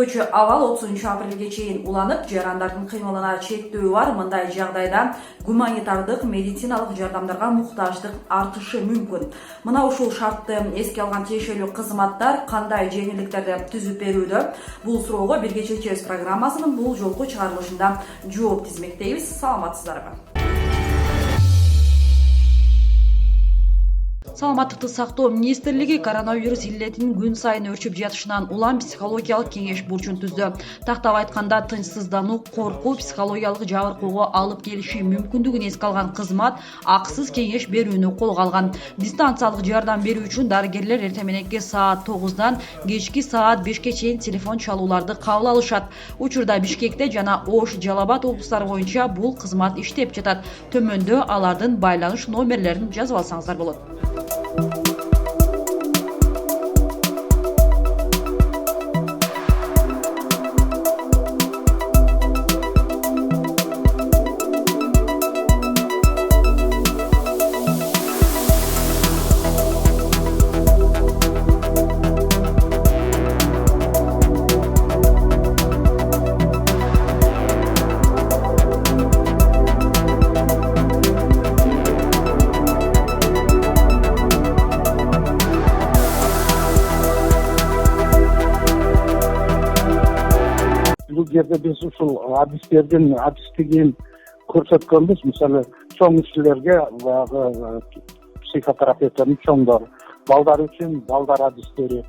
Өзгөчө абал 30 апрелге чейин уланып, жарандардын кыймылына чектөө бар. Мындай жагдайда гуманитардык медициналык жардамдарга муктаждык артышы мүмкүн. Мына ушул шартты эске алган тиешелүү кызматтар кандай жеңилдиктерди түзүп берүүдө? Бул суроого Бирге чечебиз программасынын бул жолку чыгарылышында жооп тизмектейбиз. Саламатсыздарбы? Саламаттыкты сактоо министрлиги коронавирус илетинин күн сайын өрчүп жатышынан улам психологиялык кеңеш бурчун түздү. Тактап айтканда, тынчсыздануу, коркуу психологиялык жабыркоого алып келиши мүмкүндүгүн эске алган кызмат акысыз кеңеш берүүнү колго алган. Дистанциялык жардам берүү үчүн дарыгерлер эртең мененки саат 9-дан кечки саат 5-ке чейин телефон чалууларды кабыл алышат. Учурда Бишкекте жана Ош, Жалал Абад облустары боюнча бул кызмат иштеп жатат. Төмөндө алардын байланыш номерлерин жазып алсаңыздар болот. Бул жерде биз ушул адистердин адистигин көрсөткөнбүз. Мисалы, чоң кишилерге психотерапевттердин чоңдор, балдар үчүн балдар адистери,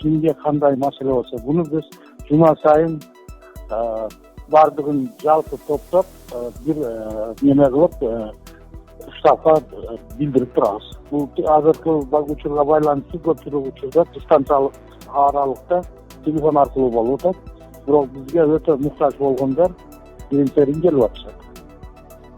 кимге кандай маселе болсо, буну биз жума сайын бардыгын жалпы топтоп бир неме кылып штабка билдирип турабыз. Бул азыркы учурга байланыштуу көпчүлүк учурда дистанциялык аралыкта телефон аркылуу болуп атат. Бирок бизге өтө муктаж болгондор биринчерин келип атышат.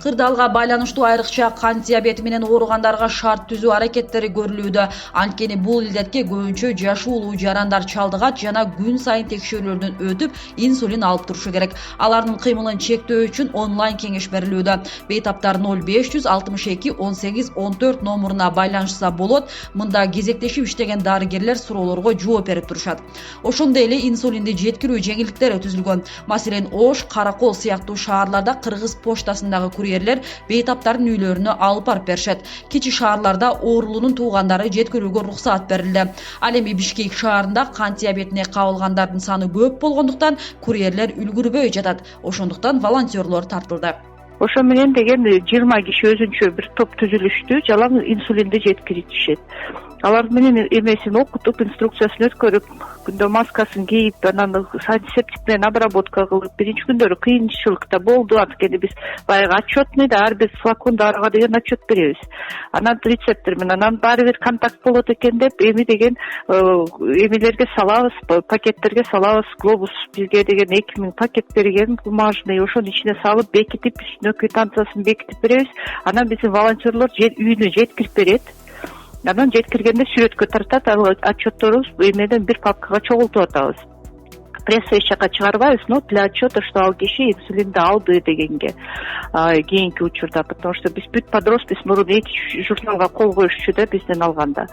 Кырдаалга байланыштуу айрыкча кант диабети менен ооругандарга шарт түзүү аракеттери көрүлүүдө. Анткени бул илдетке көбүнчө жашы улуу жарандар чалдыгат жана күн сайын текшерүүлөрдөн өтүп, инсулин алып турушу керек. Алардын кыймылын чектөө үчүн онлайн кеңеш берилүүдө. Бейтаптар 0562 18 14 номуруна байланышса болот. Мында кезектешип иштеген дарыгерлер суроолорго жооп берип турушат. Ошондой эле инсулинди жеткирүү жеңилдиктери түзүлгөн. Маселен, Ош, Каракол сыяктуу шаарларда Кыргыз почтасындагы бейтаптардын үйлөрүнө алып барып беришет. Кичи шаарларда оорулуунун туугандары жеткирүүгө уруксаат берилди. Ал эми Бишкек шаарында кант диабетине кабылгандардын саны көп болгондуктан курьерлер үлгүрбөй жатат. Ошондуктан волонтерлор тартылды. Ошо менен деген 20 киши өзүнчө бир топ түзүлүштү, жалаң инсулинди жеткиришет. Алар менен эмесин окутуп, инструкциясын өткөрүп, күндө маскасын кийип, анан антисептик менен обработка кылып, биринчи күндөрү кыйынчылыкта болду. Анткени биз баягы отчетныйда ар бир флакон дарыга деген отчет беребиз. Анан рецептер менен, анан баары бир контакт болот экен деп, эми деген эмелерге салабыз, пакеттерге салабыз. Глобус бизге деген 2000 пакет берген, бумажный, ошонун ичине салып, бекитип, үстүнө квитанциясын бекитип беребиз. Анан биздин волонтерлор үйүнө жеткирип берет. Анан жеткиргенде сүрөткө тартат, ал отчетторубуз эмеден бир папкага чогултуп атабыз. Пресса эч жака чыгарбайбыз, но для отчета, что ал киши инсулинди алды дегенге кийинки учурда, потому что биз бүт подросток мурун эки журналга кол коюшчу да бизден алганда.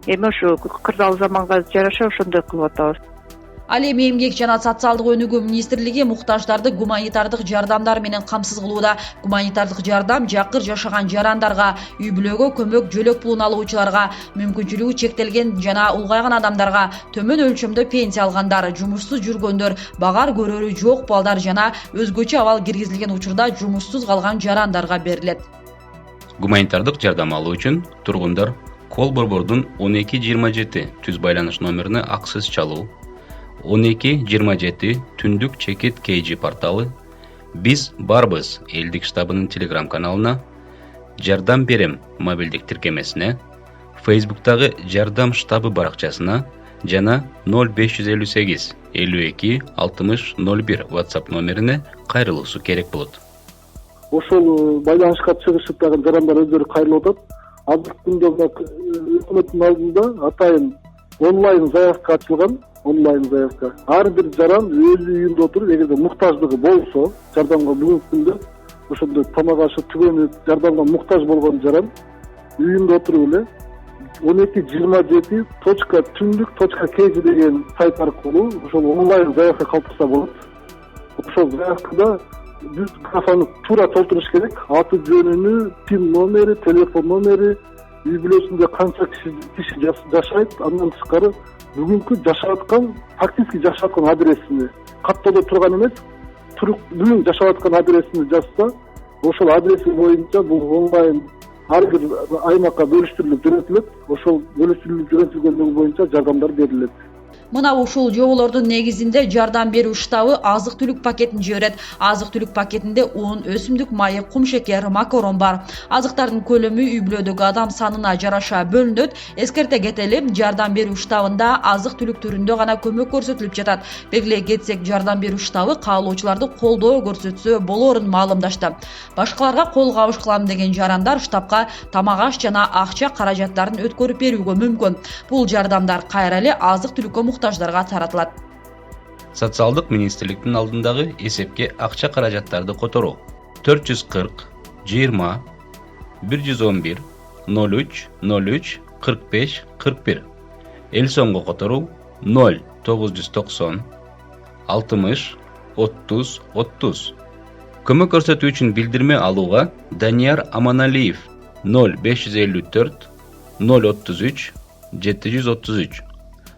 Эми ошо кырдаал заманга жараша ошондой кылып атабыз. Ал эми Эмгек жана социалдык өнүгүү министрлиги муктаждарды гуманитардык жардамдар менен камсыз кылууда. Гуманитардык жардам жакыр жашаган жарандарга, үй-бүлөгө көмөк жөлөк пулун алуучуларга, мүмкүнчүлүгү чектелген жана улгайган адамдарга, төмөн өлчөмдө пенсия алгандар, жумушсуз жүргөндөр, багар көрөрү жок балдар жана өзгөчө абал киргизилген учурда жумушсуз калган жарандарга берилет. Гуманитардык жардам алуу үчүн тургундар кол борбордун 1227 түз байланыш номерине акысыз чалуу, 1227 түндүк чекит KG порталы, биз барбыз элдик штабынын телеграм каналына, жардам берем мобилдик тиркемесине, Facebook'тагы жардам штабы баракчасына жана 0558 52 60 01 WhatsApp номерине кайрылуусу керек болот. Ошол байланышка чыгышып турган жарандар өздөрү кайрылып атат. Азыркы күндө өкмөттүн алдында атайын онлайн заявка ачылган. Ар бир жаран өз үйүндө отуруп, эгерде муктаждыгы болсо, жардамга бүгүнкү күндө ошондой тамак ашы түгөнү жардамга муктаж болгон жаран үйүндө отуруп эле 1227.kg деген сайт аркылуу ошол онлайн заявка калтырса болот. Ошол заявкада биз графаны туура толтуруш керек. Аты жөнүнү, пин номери, телефон номери, үй бүлөсүндө канча киши жашайт, андан тышкары бүгүнкү жашап аткан, фактически жашап аткан адресини каттоодо турган эмес, бүгүн жашап аткан адресини жазса, ошол адреси боюнча бул онлайн ар бир аймакка бөлүштүрүлүп жөнөтүлөт. Ошол бөлүштүрүлүп жөнөтүлгөндүгү боюнча жардамдар берилет. Мына ушул жоболордун негизинде жардам берүү штабы азык-түлүк пакетин жиберет. Азык-түлүк пакетинде un, өсүмдүк майы, кумшекер, макарон бар. Азыктардын көлөмү үй бүлөдөгү адам санына жараша бөлүнөт. Эскерте кетели, жардам берүү штабында азык-түлүк түрүндө гана көмөк көрсөтүлүп жатат. Белгилей кетсек, жардам берүү штабы каалоочуларды колдоо көрсөтсө болоорун маалымдашты. Башкаларга кол кабыш кылам деген жарандар штабка тамак аш жана акча каражаттарын өткөрүп берүүгө мүмкүн. Бул жардамдар кайра эле азык-түлүккө муктаждарга таратылат. Социалдык министрликтин алдындагы эсепке акча каражаттарды которуу 440 20 111 03 03 45 41. Эл соңго которуу 0 990 60 30 30. Көмөк көрсөтүү үчүн билдирме алууга Данияр Аманалиев 0554 033 733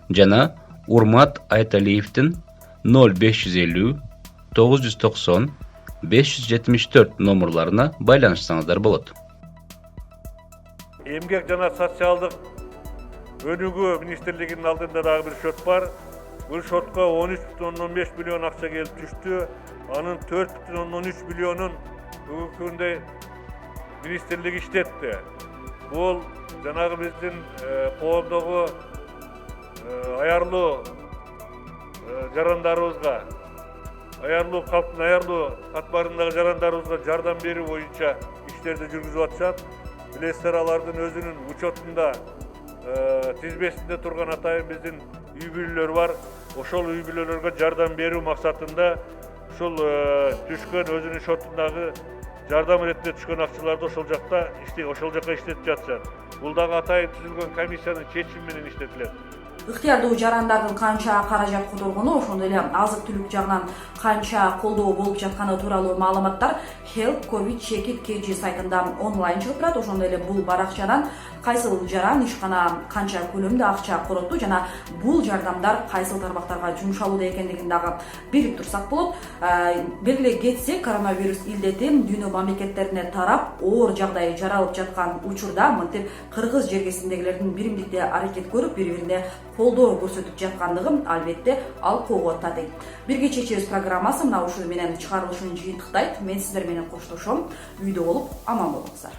жана Урмат Айталиевдин 0550 990 574 номерларына байланышсаңыздар болот. Эмгек жана социалдык өнүгүү министрлигинин алдында дагы бир шот бар. Бул шотко 13,5 миллион акча келип түштү. Анын 4,3 миллионун бүгүнкү күндө министрлик иштетти. Бул жанагы биздин коомдогу аярлуу жарандарыбызга, аярлуу калктын аярлуу катмарындагы жарандарыбызга жардам берүү боюнча иштерди жүргүзүп атышат. Билесиздер, алардын өзүнүн учетунда тизмесинде турган атайын биздин үй бүлөлөр бар. Ошол үй бүлөлөргө жардам берүү максатында ушул түшкөн өзүнүн шотундагы жардам иретинде түшкөн акчаларды ошол жакка иштетип жатышат. Бул дагы атайын түзүлгөн комиссиянын чечими менен иштетилет. Ыктыярдуу жарандардын канча каражат которгону, ошондой эле азык-түлүк жагынан канча колдоо болуп жатканы тууралуу маалыматтар Help Covid Check KG сайтында онлайн чыгып турат. Ошондой эле бул баракчадан кайсыл жаран ишкана канча көлөмдө акча коротту жана бул жардамдар кайсыл тармактарга жумшалууда экендигин дагы билип турсак болот. Белгилей кетсек, коронавирус илдети дүйнө мамлекеттерине тарап, оор жагдай жаралып жаткан учурда мынтип кыргыз жергесиндегилердин биримдикте аракет көрүп, бири-бирине колдоо көрсөтүп жаткандыгы албетте алкоого татыйт. Бирге чечебиз программасы мына ушул менен чыгарылышын жыйынтыктайт. Мен сиздер менен коштошом. Үйдө болуп аман болуңуздар.